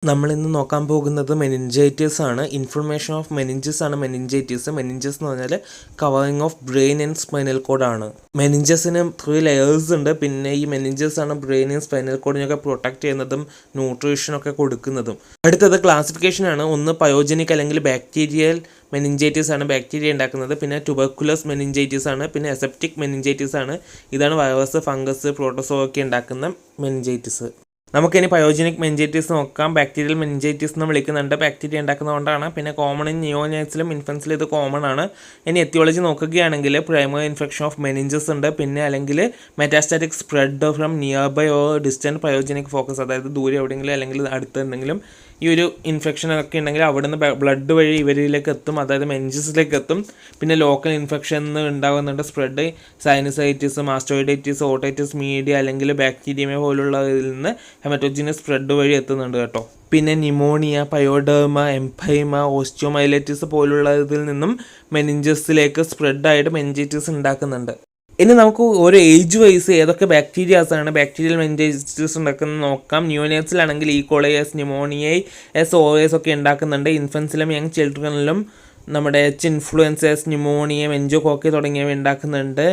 നമ്മൾ ഇന്ന് നോക്കാൻ പോകുന്നത് മെനിഞ്ചൈറ്റിസ് ആണ്. ഇൻഫ്ലമേഷൻ ഓഫ് മെനിഞ്ചസ് ആണ് മെനിഞ്ചൈറ്റിസ്. മെനിഞ്ചസ് എന്ന് പറഞ്ഞാൽ covering of brain and spinal cord ആണ്. മെനിഞ്ചസിന് 3 ലെയേഴ്സ് ഉണ്ട്. പിന്നെ ഈ മെനിഞ്ചസ് ആണ് ബ്രെയിനും സ്പൈനൽ കോഡിനൊക്കെ പ്രൊട്ടക്ട് ചെയ്യുന്നതും ന്യൂട്രീഷനൊക്കെ കൊടുക്കുന്നതും. അടുത്തത് ക്ലാസിഫിക്കേഷൻ ആണ്. ഒന്ന് പയോജനിക് അല്ലെങ്കിൽ ബാക്ടീരിയൽ മെനിഞ്ചൈറ്റിസ് ആണ്, ബാക്ടീരിയ ഉണ്ടാക്കുന്നത്. പിന്നെ ട്യൂബർക്കുലസ് മെനിഞ്ചൈറ്റിസ് ആണ്. പിന്നെ അസെപ്റ്റിക് മെനിഞ്ചൈറ്റിസ് ആണ്. ഇതാണ് വൈറസ്, ഫംഗസ്, പ്രോട്ടോസോ ഒക്കെ ഉണ്ടാക്കുന്ന മെനിഞ്ചൈറ്റിസ്. നമുക്കിനി പയോജനിക് മെനിഞ്ചൈറ്റിസ് നോക്കാം. ബാക്ടീരിയൽ മെനിഞ്ചൈറ്റിസ് എന്ന് വിളിക്കുന്നുണ്ട്, ബാക്ടീരിയ ഉണ്ടാക്കുന്നതുകൊണ്ടാണ്. പിന്നെ കോമൺ ഇൻ നിയോനൈറ്റ്സിലും ഇൻഫൻസിലും ഇത് കോമൺ ആണ്. ഇനി എത്തിയോളജി നോക്കുകയാണെങ്കിൽ പ്രൈമറി ഇൻഫെക്ഷൻ ഓഫ് മെനിഞ്ചസ് ഉണ്ട്. പിന്നെ അല്ലെങ്കിൽ metastatic spread from nearby or distant pyogenic focus, അതായത് ദൂരെ എവിടെയെങ്കിലും അല്ലെങ്കിൽ അടുത്ത് എന്തെങ്കിലും ഈ ഒരു ഇൻഫെക്ഷൻ ഒക്കെ ഉണ്ടെങ്കിൽ അവിടുന്ന് ബ്ലഡ് വഴി ഇവരിലേക്ക് എത്തും, അതായത് മെനിഞ്ചസിലേക്ക് എത്തും. പിന്നെ ലോക്കൽ ഇൻഫെക്ഷൻ ഉണ്ടാകുന്നുണ്ട് സ്പ്രെഡ്, സൈനസൈറ്റിസ്, മാസ്റ്റോയിഡൈറ്റിസ്, ഓട്ടൈറ്റിസ് മീഡിയ അല്ലെങ്കിൽ ബാക്ടീരിയമ പോലുള്ളതിൽ നിന്ന് ഹെമറ്റോജിനസ് സ്പ്രെഡ് വഴി എത്തുന്നുണ്ട് കേട്ടോ. പിന്നെ ന്യൂമോണിയ, പയോഡേർമ, എംഫൈമ, ഓസ്റ്റിയോമൈലൈറ്റിസ് പോലുള്ളതിൽ നിന്നും മെനിഞ്ചസിലേക്ക് സ്പ്രെഡായിട്ട് മെനിഞ്ചൈറ്റിസ് ഉണ്ടാക്കുന്നുണ്ട്. ഇനി നമുക്ക് ഓരോ ഏജ് വൈസ് ഏതൊക്കെ ബാക്ടീരിയാസ് ആണ് ബാക്ടീരിയൽ മെനിഞ്ചൈറ്റിസ് ഉണ്ടാക്കുന്നത് നോക്കാം. ന്യൂനേറ്റ്സിലാണെങ്കിൽ ഈക്കോളൈ, ന്യൂമോണിയ, OS ഒക്കെ ഉണ്ടാക്കുന്നുണ്ട്. ഇൻഫൻസിലും യങ് ചിൽഡ്രനിലും നമ്മുടെ ഇൻഫ്ലുവൻസസ്, ന്യൂമോണിയ, മെനിഞ്ചോകോക്കി തുടങ്ങിയവ ഉണ്ടാക്കുന്നുണ്ട്.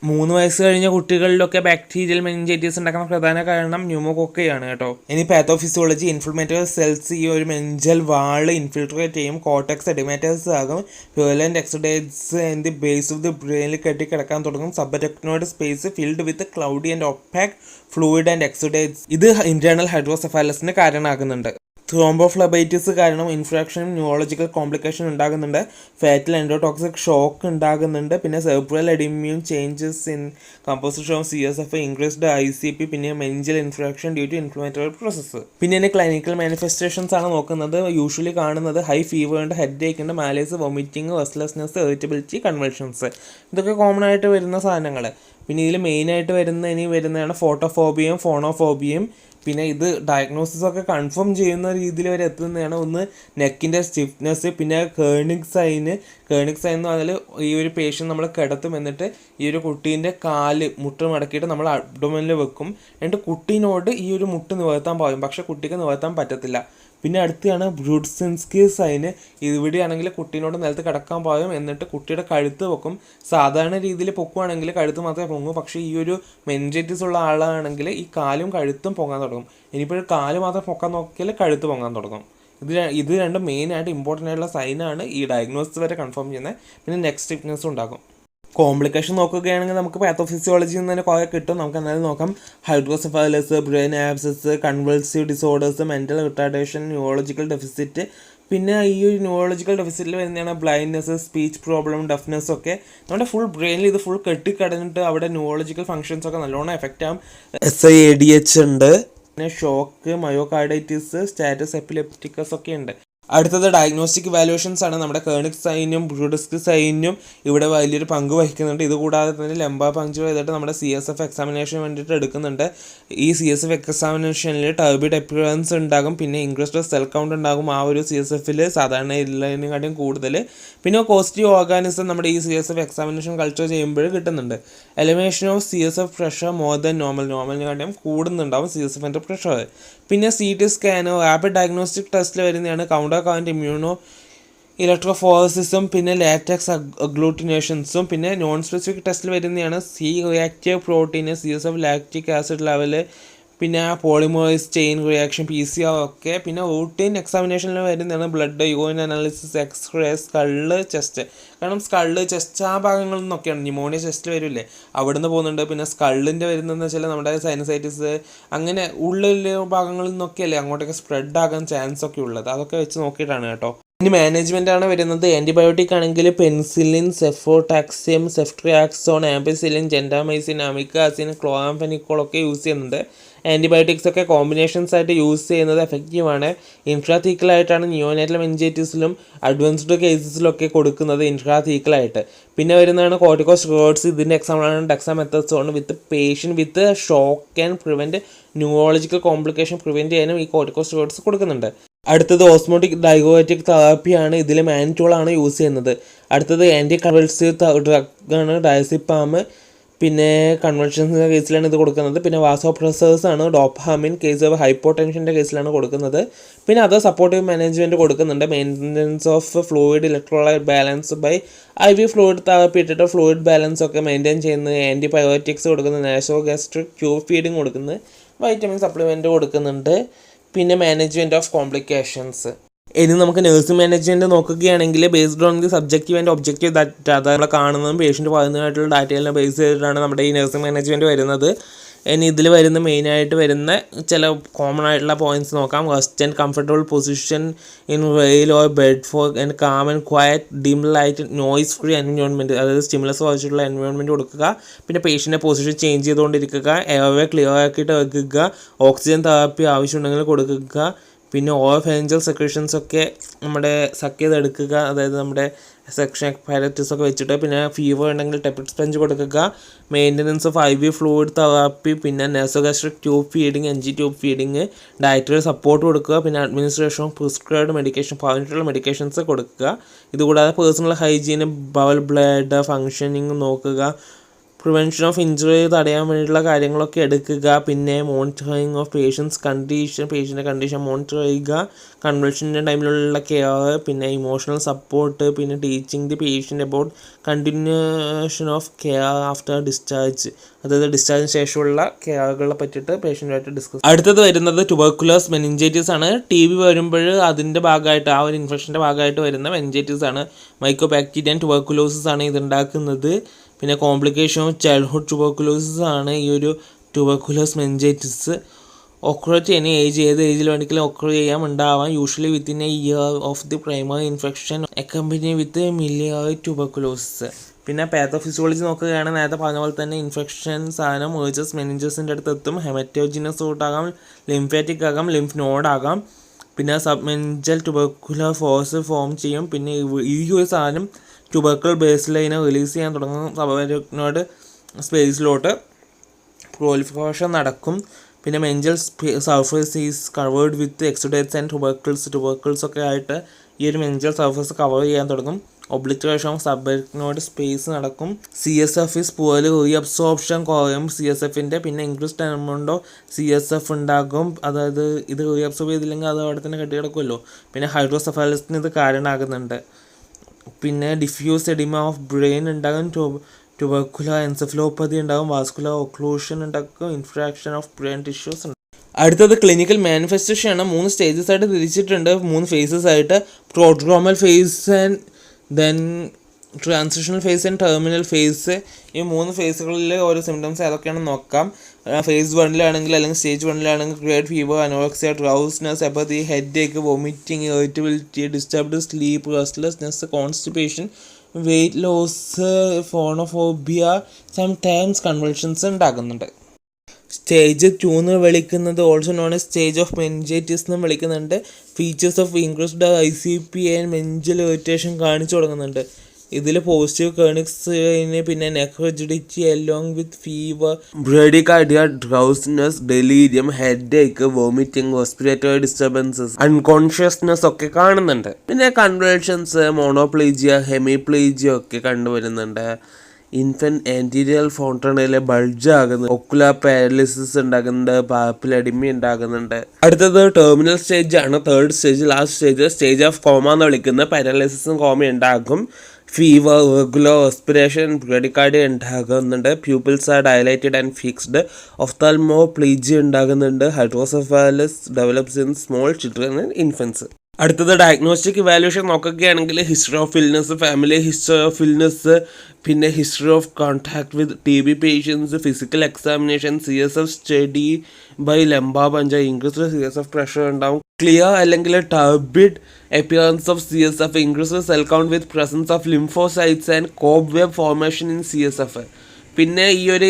3 വയസ്സ് കഴിഞ്ഞ കുട്ടികളിലൊക്കെ ബാക്ടീരിയൽ മെനിഞ്ചൈറ്റിസ് ഉണ്ടാക്കുന്ന പ്രധാന കാരണം ന്യൂമോകോക്കയാണ് കേട്ടോ. ഇനി പാത്തോഫിസിയോളജി, ഇൻഫ്ലമേറ്ററി സെൽസ് ഈ ഒരു മെനിഞ്ചൽ വാള് ഇൻഫിൽട്രേറ്റ് ചെയ്യും. കോർട്ടെക്സ് എഡിമാറ്റസ് ആകും. Purulent exudates and the base of the ബ്രെയിനിൽ കെട്ടിക്കിടക്കാൻ തുടങ്ങും. Subarachnoid space filled with cloudy and opaque fluid and exudates. ഇത് ഇന്റേണൽ ഹൈഡ്രോസെഫാലസിന് കാരണമാകുന്നുണ്ട്. ത്രോംബോഫ്ലബൈറ്റിസ് കാരണം ഇൻഫ്രാക്ഷനും ന്യൂറോളജിക്കൽ കോംപ്ലിക്കേഷൻ ഉണ്ടാകുന്നുണ്ട്. ഫാറ്റൽ എൻഡോടോക്സിക് ഷോക്ക് ഉണ്ടാകുന്നുണ്ട്. പിന്നെ cerebral oedema changes in composition of CSF, increased ICP, പിന്നെ meningeal infraction due to inflammatory process. പിന്നെ ക്ലിനിക്കൽ മാനിഫെസ്റ്റേഷൻസ് ആണ് നോക്കുന്നത്. യൂഷ്വലി കാണുന്നത് ഹൈ ഫീവർ ഉണ്ട്, ഹെഡ് ഏക്ക് ഉണ്ട്, മാലേസ്, വൊമിറ്റിംഗ്, റെസ്റ്റ്ലെസ്നെസ്, ഇറിറ്റബിലിറ്റി, കൺവൾഷൻസ്. ഇതൊക്കെ കോമൺ ആയിട്ട് വരുന്ന സാധനങ്ങൾ. പിന്നെ ഇതിൽ മെയിനായിട്ട് വരുന്നതാണ് ഫോട്ടോഫോബിയയും ഫോണോഫോബിയയും. പിന്നെ ഇത് ഡയഗ്നോസിസ് ഒക്കെ കൺഫേം ചെയ്യുന്ന രീതിയിൽ വരെ എത്തുന്നതാണ്. ഒന്ന് നെക്കിൻ്റെ സ്റ്റിഫ്നെസ്, പിന്നെ കേർണിക് സൈൻ എന്ന് പറഞ്ഞാൽ ഈ ഒരു പേഷ്യൻ്റ് നമ്മൾ കിടത്തും, എന്നിട്ട് ഈ ഒരു കുട്ടീൻ്റെ മുട്ട് മടക്കിയിട്ട് നമ്മൾ അബ്ഡോമനിൽ വെക്കും. എന്നിട്ട് കുട്ടീനോട് ഈ ഒരു മുട്ട് നിവർത്താൻ പറയും, പക്ഷെ കുട്ടിക്ക് നിവർത്താൻ പറ്റത്തില്ല. പിന്നെ അടുത്താണ് ബ്രൂഡ്സിൻസ്കി സൈന്. ഇവിടെയാണെങ്കിൽ കുട്ടീനോട് നിലത്ത് കിടക്കാൻ പറയും, എന്നിട്ട് കുട്ടിയുടെ കഴുത്ത് പൊക്കും. സാധാരണ രീതിയിൽ പൊക്കുവാണെങ്കിൽ കഴുത്ത് മാത്രമേ പൊങ്ങൂ, പക്ഷേ ഈ ഒരു മെനിഞ്ചൈറ്റിസ് ഉള്ള ആളാണെങ്കിൽ ഈ കാലും കഴുത്തും പൊങ്ങാൻ തുടങ്ങും. ഇനിയിപ്പോൾ കാല് മാത്രം പൊക്കാൻ നോക്കിയാൽ കഴുത്ത് പൊങ്ങാൻ തുടങ്ങും. ഇത് രണ്ടും മെയിനായിട്ട് ഇമ്പോർട്ടൻ്റ് ആയിട്ടുള്ള സൈനാണ് ഈ ഡയഗ്നോസിസ് വരെ കൺഫേം ചെയ്യുന്നത്. പിന്നെ നെക്സ്റ്റ് സ്റ്റിഫ്നെസ് ഉണ്ടാകും. കോംപ്ലിക്കേഷൻ നോക്കുകയാണെങ്കിൽ നമുക്ക് പാത്തോഫിസിയോളജിയിൽ നിന്ന് തന്നെ കുറേ കിട്ടും. നമുക്ക് എന്തായാലും നോക്കാം. Hydrocephalus, brain abscess, convulsive disorders, mental retardation, neurological deficit. പിന്നെ ഈ ഒരു ന്യൂറോളജിക്കൽ ഡെഫിസിറ്റിൽ വരുന്നതാണ് ബ്ലൈൻഡ്നെസ്, സ്പീച്ച് പ്രോബ്ലം, ഡെഫ്നെസ് ഒക്കെ. നമ്മുടെ ഫുൾ ബ്രെയിനിൽ ഇത് ഫുൾ കെട്ടിക്കടഞ്ഞിട്ട് അവിടെ ന്യൂറോളജിക്കൽ ഫങ്ഷൻസ് ഒക്കെ നല്ലോണം എഫക്റ്റ് ആകും. SIADH ഉണ്ട്. പിന്നെ ഷോക്ക്, മയോകാർഡൈറ്റിസ്, സ്റ്റാറ്റസ് എപ്പിലെപ്റ്റിക്കസ് ഒക്കെ ഉണ്ട്. അടുത്തത് ഡയഗ്നോസ്റ്റിക് വാല്യുവേഷൻസ് ആണ്. നമ്മുടെ കേർണിക് സൈനും ബ്രൂഡസ്കി സൈനും ഇവിടെ വലിയൊരു പങ്ക് വഹിക്കുന്നുണ്ട്. ഇതുകൂടാതെ തന്നെ ലംബാർ പങ്ക്ചർ ചെയ്തിട്ട് നമ്മുടെ CSF എക്സാമിനേഷന് വേണ്ടിയിട്ട് എടുക്കുന്നുണ്ട്. ഈ CSF എക്സാമിനേഷനിൽ ടർബിഡ് അപ്പിയറൻസ് ഉണ്ടാകും. പിന്നെ ഇൻക്രീസ്ഡ് സെൽ കൗണ്ട് ഉണ്ടാകും ആ ഒരു CSFൽ, സാധാരണ ഉള്ളതിനെക്കാട്ടും കൂടുതൽ. പിന്നെ പോസിറ്റീവ് ഓർഗാനിസം നമ്മുടെ ഈ CSF എക്സാമിനേഷൻ കൾച്ചർ ചെയ്യുമ്പോൾ കിട്ടുന്നുണ്ട്. Elimination of CSF pressure more than നോർമലിനെക്കാട്ടും കൂടുന്നുണ്ടാവും CSFൻ്റെ പ്രഷർ. പിന്നെ CT സ്കാനോ റാപ്പിഡ് ഡയഗ്നോസ്റ്റിക് ടെസ്റ്റിൽ വരുന്നതാണ് കൗണ്ടർ കറന്റ് ഇമ്മ്യൂണോ ഇലക്ട്രോഫോറസിസും, പിന്നെ ലാറ്റക്സ് അഗ്ലൂട്ടിനേഷൻസും. പിന്നെ നോൺ സ്പെസിഫിക് ടെസ്റ്റിൽ വരുന്നതാണ് reactive protein, CSF lactic acid level, പിന്നെ പോളിമറൈസ് ചെയിൻ റിയാക്ഷൻ, PCR ഒക്കെ. പിന്നെ റൂട്ടീൻ എക്സാമിനേഷനിൽ വരുന്നതാണ് blood, urine analysis, x-ray, skull, chest. കാരണം സ്കള്ള്, ചെസ്റ്റ് ആ ഭാഗങ്ങളിൽ നിന്നൊക്കെയാണ്. ന്യൂമോണിയ ചെസ്റ്റിൽ വരില്ലേ, അവിടെ നിന്ന് പോകുന്നുണ്ട്. പിന്നെ സ്കള്ളിൻ്റെ വരുന്നതെന്ന് വെച്ചാൽ നമ്മുടെ സൈനസൈറ്റിസ്, അങ്ങനെ ഉള്ളിൽ ഭാഗങ്ങളിൽ നിന്നൊക്കെയല്ലേ അങ്ങോട്ടൊക്കെ സ്പ്രെഡ് ആകാൻ ചാൻസ് ഒക്കെ ഉള്ളത്. അതൊക്കെ വെച്ച് നോക്കിയിട്ടാണ് കേട്ടോ. ഇനി മാനേജ്മെൻ്റ് ആണ് വരുന്നത്. ആൻറ്റിബയോട്ടിക് ആണെങ്കിൽ penicillin, cefotaxime, ceftriaxone, ampicillin, gentamicin, amikacin, chloramphenicol ഒക്കെ യൂസ് ചെയ്യുന്നുണ്ട്. ആൻറ്റിബയോട്ടിക്സ് ഒക്കെ കോമ്പിനേഷൻസ് ആയിട്ട് യൂസ് ചെയ്യുന്നത് എഫക്റ്റീവാണ്. ഇൻട്രാതീക്കലായിട്ടാണ് നിയോനാറ്റൽ മെനിഞ്ചൈറ്റിസിലും അഡ്വാൻസ്ഡ് കേസസിലൊക്കെ കൊടുക്കുന്നത് ഇൻട്രാതീക്കലായിട്ട്. പിന്നെ വരുന്നതാണ് കോർട്ടിക്കോസ്റ്റെറോയിഡ്സ്. ഇതിൻ്റെ എക്സാമ്പിളാണ് dexamethasone. With patient with shock can prevent neurological complication prevent ചെയ്യാനും ഈ കോർട്ടിക്കോസ്റ്റെറോയിഡ്സ് കൊടുക്കുന്നുണ്ട്. അടുത്തത് ഓസ്മോട്ടിക് ഡൈഗോറ്റിക് തെറാപ്പിയാണ്. ഇതിൽ മാനിറ്റോളാണ് യൂസ് ചെയ്യുന്നത്. അടുത്തത് ആൻറ്റി കൺവൾസീവ് ഡ്രഗാണ് ഡയസിപ്പാം. പിന്നെ കൺവെൻഷൻസിൻ്റെ കേസിലാണ് ഇത് കൊടുക്കുന്നത്. പിന്നെ വാസോപ്രസേഴ്സ് ആണ് ഡോപ്പാമിൻ കേസ് ഓഫ് ഹൈപ്പോടെൻഷൻ്റെ കേസിലാണ് കൊടുക്കുന്നത്. പിന്നെ അത് സപ്പോർട്ടീവ് മാനേജ്മെൻറ്റ് കൊടുക്കുന്നുണ്ട്. Maintenance of fluid electrolyte balance by IV fluid therapy ഇട്ടിട്ട് ഫ്ലൂയിഡ് ബാലൻസ് ഒക്കെ മെയിൻറ്റെയിൻ ചെയ്യുന്നത്, ആൻറ്റിബയോട്ടിക്സ് കൊടുക്കുന്നത്, നാസോ ഗാസ്ട്രിക് ട്യൂബ് ഫീഡിങ് കൊടുക്കുന്നത്, വൈറ്റമിൻ സപ്ലിമെൻറ്റ് കൊടുക്കുന്നുണ്ട്. പിന്നെ മാനേജ്മെൻറ്റ് ഓഫ് കോംപ്ലിക്കേഷൻസ്. ഇനി നമുക്ക് നഴ്സിംഗ് മാനേജ്മെൻറ്റ് നോക്കുകയാണെങ്കിൽ based on the subjective and objective data, അതായത് കാണുന്നതും പേഷ്യൻറ്റ് പറയുന്നതായിട്ടുള്ള ഡാറ്റയെല്ലാം ബേസ് ചെയ്തിട്ടാണ് നമ്മുടെ ഈ നഴ്സിംഗ് മാനേജ്മെൻറ്റ് വരുന്നത്. ഇനി ഇതിൽ വരുന്ന മെയിനായിട്ട് വരുന്ന ചില കോമൺ ആയിട്ടുള്ള പോയിന്റ്സ് നോക്കാം. Rest and comfortable position in rail or bed for and calm and quiet dim light noise free environment, അതായത് സ്റ്റിമുലസ് വായിച്ചിട്ടുള്ള എൻവയോൺമെൻറ്റ് കൊടുക്കുക. പിന്നെ പേഷ്യൻ്റെ പൊസിഷൻ ചേഞ്ച് ചെയ്തുകൊണ്ടിരിക്കുക, എയർവേ ക്ലിയർ ആക്കിയിട്ട് വെക്കുക, ഓക്സിജൻ തെറാപ്പി ആവശ്യമുണ്ടെങ്കിൽ കൊടുക്കുക. പിന്നെ ഓർ ഫെഞ്ചൽ സെക്രഷൻസ് ഒക്കെ നമ്മുടെ സക്ക് ചെയ്തെടുക്കുക, അതായത് നമ്മുടെ സെക്ഷൻ പാരറ്റസ് ഒക്കെ വെച്ചിട്ട്. പിന്നെ ഫീവർ ഉണ്ടെങ്കിൽ ടെപ്പിഡ് സ്പഞ്ച് കൊടുക്കുക. Maintenance of IV fluid therapy, പിന്നെ nasogastric tube feeding, NG tube feeding, dietary support കൊടുക്കുക. പിന്നെ അഡ്മിനിസ്ട്രേഷൻ ഓഫ് പ്രിസ്ക്രൈബ്ഡ് മെഡിക്കേഷൻ, പറഞ്ഞിട്ടുള്ള മെഡിക്കേഷൻസ് കൊടുക്കുക. ഇതുകൂടാതെ personal hygiene, bowel bladder functioning നോക്കുക, പ്രിവെൻഷൻ ഓഫ് ഇഞ്ചുറി തടയാൻ വേണ്ടിയിട്ടുള്ള കാര്യങ്ങളൊക്കെ എടുക്കുക. പിന്നെ മോണിറ്ററിങ് ഓഫ് പേഷ്യൻ്റെ കണ്ടീഷൻ മോണിറ്റർ ചെയ്യുക, കൺവൾഷൻ്റെ ടൈമിലുള്ള കെയർ, പിന്നെ ഇമോഷണൽ സപ്പോർട്ട്, പിന്നെ teaching the patient about continuation of care after discharge, അതായത് ഡിസ്ചാർജിന് ശേഷമുള്ള കെയറുകളെ പറ്റിയിട്ട് പേഷ്യൻ്റുമായിട്ട് ഡിസ്കസ്. അടുത്തത് വരുന്നത് ട്യൂബർക്കുലസ് മെനിഞ്ചൈറ്റിസ് ആണ്. TB വരുമ്പോൾ അതിൻ്റെ ഭാഗമായിട്ട്, ആ ഒരു ഇൻഫെക്ഷൻ്റെ ഭാഗമായിട്ട് വരുന്ന മെനിഞ്ചൈറ്റിസ് ആണ്. മൈക്കോബാക്ടീരിയൻ ട്യൂബർക്കുലോസിസ് ആണ് ഇതുണ്ടാക്കുന്നത്. പിന്നെ കോംപ്ലിക്കേഷൻ ഓഫ് ചൈൽഡ്ഹുഡ് ട്യൂബർക്കുലോസിസ് ആണ് ഈ ഒരു ട്യൂബർക്കുലസ് മെനിഞ്ചൈറ്റിസ്. ഒക്രറ്റ് എനി ഏജ്, ഏത് ഏജിൽ വേണമെങ്കിലും ഒക്ര ഉണ്ടാവാം. Usually within A year of the primary infection accompany with miliary tuberculosis. പിന്നെ പാത്തോഫിസിയോളജി നോക്കുകയാണെങ്കിൽ നേരത്തെ പറഞ്ഞ പോലെ തന്നെ ഇൻഫെക്ഷൻ സാധനം മെനിഞ്ചസിൻ്റെ അടുത്ത് എത്തും. ഹെമറ്റോജിനസ് റൂട്ട് ആകാം, ലിംഫാറ്റിക് ആകാം, ലിംഫ് നോഡ് ആകാം. പിന്നെ സബ്മെൻജൽ ട്യൂബർക്കുലർ ഫോഴ്സ് ഫോം ചെയ്യും. പിന്നെ ഈ ഒരു സാധനം ട്യൂബർക്കൽ ബേസ് ലൈനെ റിലീസ് ചെയ്യാൻ തുടങ്ങും. സബനോട് സ്പേസിലോട്ട് പ്രോലിഫറേഷൻ നടക്കും. പിന്നെ meningeal surface is covered with exudates and tubercles ഒക്കെ ആയിട്ട് ഈ ഒരു മെൻജൽ സർഫേസ് കവർ ചെയ്യാൻ തുടങ്ങും. ഒബ്ലിറ്ററേഷൻ ഓഫ് സബ്നോട് സ്പേസ് നടക്കും. CSF ഈസ് പുവർലി റീഅബ്സോർപ്ഷൻ കുറയും CSFൻ്റെ. പിന്നെ ഇൻക്രീസ്ഡ് എമൗണ്ട് ഓഫ് CSF ഉണ്ടാകും, അതായത് ഇത് റീഅബ്സോർബ് ചെയ്തില്ലെങ്കിൽ അത് അവിടെ തന്നെ കെട്ടി കിടക്കുമല്ലോ. പിന്നെ ഹൈഡ്രോസെഫാലസിന് ഇത് കാരണമാകുന്നുണ്ട്. പിന്നെ ഡിഫ്യൂസ് എഡിമ ഓഫ് ബ്രെയിൻ ഉണ്ടാകും, ട്യൂബർക്കുലർ എൻസെഫലോപ്പതി ഉണ്ടാകും, വാസ്കുലർ ഒക്ലൂഷൻ ഉണ്ടാക്കും, ഇൻഫ്രാക്ഷൻ ഓഫ് ബ്രെയിൻ ടിഷ്യൂസ് ഉണ്ട്. അടുത്തത് ക്ലിനിക്കൽ മാനിഫെസ്റ്റേഷൻ ആണ്. 3 സ്റ്റേജസ് ആയിട്ട് തിരിച്ചിട്ടുണ്ട്, 3 ഫേസസ് ആയിട്ട്. Prodromal phase and then transitional phase and terminal phase. ഈ 3 ഫേസുകളിൽ ഓരോ സിംറ്റംസ് ഏതൊക്കെയാണെന്ന് നോക്കാം. ഫേസ് 1 അല്ലെങ്കിൽ stage 1 grade fever, anorexia, drowsiness, apathy, headache, vomiting, irritability, disturbed sleep, restlessness, constipation, weight loss, phonophobia, sometimes convulsions ഉണ്ടാകുന്നുണ്ട്. Stage 2 എന്ന് വിളിക്കുന്നത് also known as stage of meningitis എന്നും വിളിക്കുന്നുണ്ട്. Features of increased ICP and meningeal irritation കാണിച്ചു തുടങ്ങുന്നുണ്ട്. ഇതിൽ positive Kernig's sign, പിന്നെ neck rigidity along with fever, bradycardia, drowsiness, delirium, headache, vomiting, respiratory disturbances, unconsciousness ഒക്കെ കാണുന്നുണ്ട്. പിന്നെ കൺവൾഷൻസ്, മോണോപ്ലീജിയ, ഹെമിപ്ലീജിയ ഒക്കെ കണ്ടുവരുന്നുണ്ട്. ഇൻഫൻറ്റ് ആൻറ്റീരിയൽ ഫോണ്ടണയിലെ ബൾജ് ആകുന്നു, ഒക്കുലർ പാരലിസിസ് ഉണ്ടാകുന്നുണ്ട്, പാപ്പിലടിമി ഉണ്ടാകുന്നുണ്ട്. അടുത്തത് ടെർമിനൽ സ്റ്റേജ് ആണ്, 3rd stage, last stage. Stage of coma എന്ന് വിളിക്കുന്ന പാരലിസിസും കോമ ഉണ്ടാകും. ഫീവർ, റെഗുലർ റെസ്പിറേഷൻ, ബ്രഡികാർഡിയ ഉണ്ടാകുന്നുണ്ട്. Pupils are dilated and fixed. Ophthalmoplegia ഉണ്ടാകുന്നുണ്ട്. Hydrocephalus develops in small children and infants. അടുത്തത് ഡയഗ്നോസ്റ്റിക് ഇവാലുവേഷൻ നോക്കുകയാണെങ്കിൽ history of illness, family history of illness, പിന്നെ history of contact with TB patients, physical examination, CSF study by lumbar Panja, increased CSF pressure ഉണ്ടാവും. Clear അല്ലെങ്കിൽ turbid appearance of CSF, increases cell count with presence of lymphocytes and cobweb formation in CSF. പിന്നെ ഈ ഒരു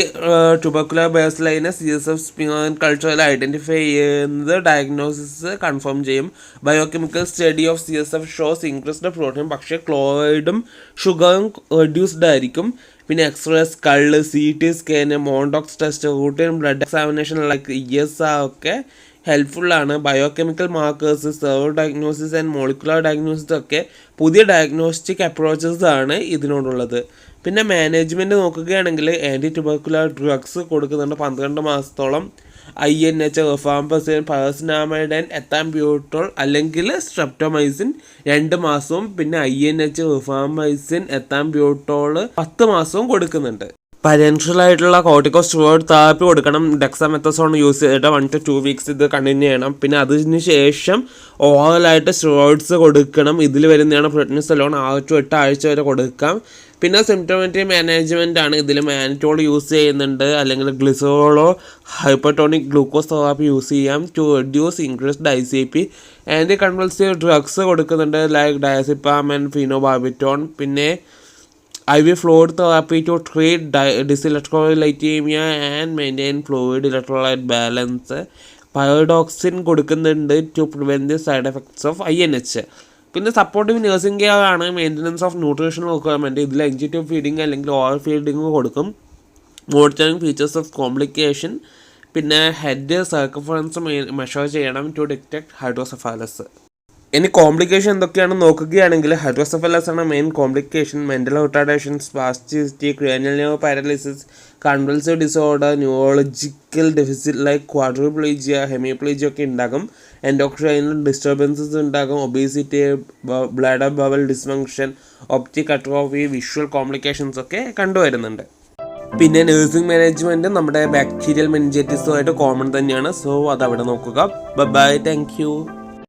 tubercular base ലൈനെ CSF spin കൾച്ചറിൽ identify ചെയ്യുന്നത് diagnosis confirm ചെയ്യും. Biochemical study of CSF shows increased protein, പക്ഷേ ക്ലോറൈഡും ഷുഗറും റെഡ്യൂസ്ഡ് ആയിരിക്കും. പിന്നെ x-ray, skull, CT scan, Mantoux test, routine blood examination like ESR ഒക്കെ ഹെൽപ്ഫുള്ളാണ്. Biochemical markers, server diagnosis and molecular diagnosis ഒക്കെ പുതിയ ഡയഗ്നോസ്റ്റിക് അപ്രോച്ചസ് ആണ് ഇതിനോടുള്ളത്. പിന്നെ മാനേജ്മെൻറ്റ് നോക്കുകയാണെങ്കിൽ ആൻറ്റി ട്യൂബർക്കുലർ ഡ്രഗ്സ് കൊടുക്കുന്നുണ്ട് 12 മാസത്തോളം. INH, റിഫാംപസിൻ, പയസ്നാമൈഡൻ, എത്താംബ്യൂട്ടോൾ അല്ലെങ്കിൽ സ്ട്രെപ്റ്റോമൈസിൻ 2 മാസവും പിന്നെ INH, റിഫാംപൈസിൻ, എത്താംബ്യൂട്ടോൾ 10 മാസവും കൊടുക്കുന്നുണ്ട്. പരൻഷ്യൽ ആയിട്ടുള്ള കോർട്ടിക്കോസ്റ്റെറോയിഡ് തെറാപ്പി കൊടുക്കണം. ഡെക്സാമെത്തസോൺ യൂസ് ചെയ്തിട്ട് 1 to 2 weeks ഇത് കണ്ടിന്യൂ ചെയ്യണം. പിന്നെ അതിന് ശേഷം ഓറലായിട്ട് സ്റ്റിറോയിഡ്സ് കൊടുക്കണം. ഇതിൽ വരുന്നതാണ് പ്രെഡ്നിസലോൺ 6 to 8 ആഴ്ച വരെ കൊടുക്കാം. പിന്നെ സിംപ്റ്റമാറ്റിക് മാനേജ്മെൻ്റ് ആണ്. ഇതിൽ മാനിറ്റോൾ യൂസ് ചെയ്യുന്നുണ്ട്, അല്ലെങ്കിൽ ഗ്ലിസറോളോ ഹൈപ്പർട്ടോണിക് ഗ്ലൂക്കോസ് തെറാപ്പി യൂസ് ചെയ്യാം to reduce increased ICP. Anti convulsive drugs കൊടുക്കുന്നുണ്ട് ലൈക്ക് ഡയസിപ്പാം ആൻഡ് ഫിനോബാർബിറ്റോൺ. പിന്നെ IV fluid therapy to treat dyselectrolytemia and maintain fluid electrolyte balance. Pyridoxine കൊടുക്കുന്നുണ്ട് to prevent the side effects of INH. പിന്നെ supportive nursing care ആണ്, maintenance of nutritional requirement. ഇതിൽ NG-tube feeding അല്ലെങ്കിൽ oral feeding കൊടുക്കും. Monitoring features of complication. പിന്നെ head circumference measure ചെയ്യണം to detect hydrocephalus. ഇനി complication എന്തൊക്കെയാണെന്ന് നോക്കുകയാണെങ്കിൽ ഹൈഡ്രോസെഫലസ് ആണ് main complication. Mental retardation, spasticity, cranial nerve paralysis, convulsive disorder, neurological deficit like quadriplegia, hemiplegia ഒക്കെ ഉണ്ടാകും. എൻഡോക്രൈനൽ ഡിസ്റ്റർബൻസസ് ഉണ്ടാകും. Obesity, bladder bowel dysfunction, optic atrophy, visual complications ഒക്കെ കണ്ടുവരുന്നുണ്ട്. പിന്നെ നഴ്സിംഗ് മാനേജ്മെൻറ്റ് നമ്മുടെ ബാക്ടീരിയൽ മെനിഞ്ചൈറ്റിസുമായിട്ട് കോമൺ തന്നെയാണ്. സോ അതവിടെ നോക്കുക. Bye, thank U.